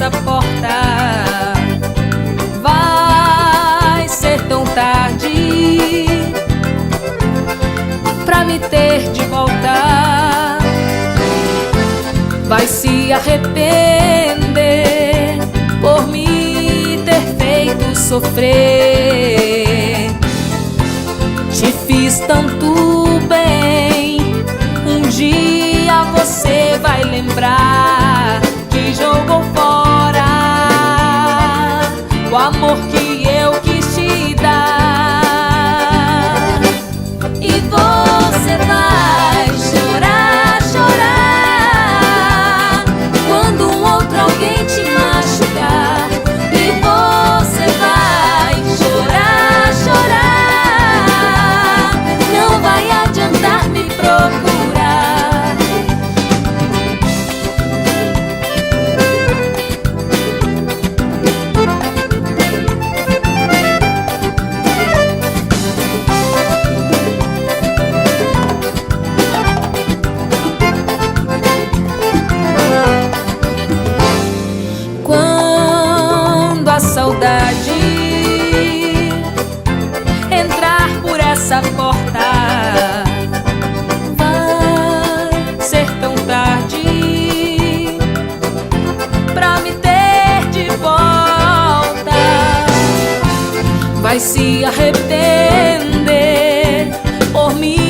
essa porta. Vai ser tão tarde pra me ter de volta. Vai se arrepender por me ter feito sofrer. Te fiz tanto bem, um dia você vai lembrar que jogou fora o amor que eu quis te dar. E você vai chorar, chorar quando um outro alguém te machucar. E você vai chorar, chorar, não vai adiantar me procurar. Quando a saudade entrar por essa porta, vai ser tão tarde pra me ter de volta. Vai se arrepender por mim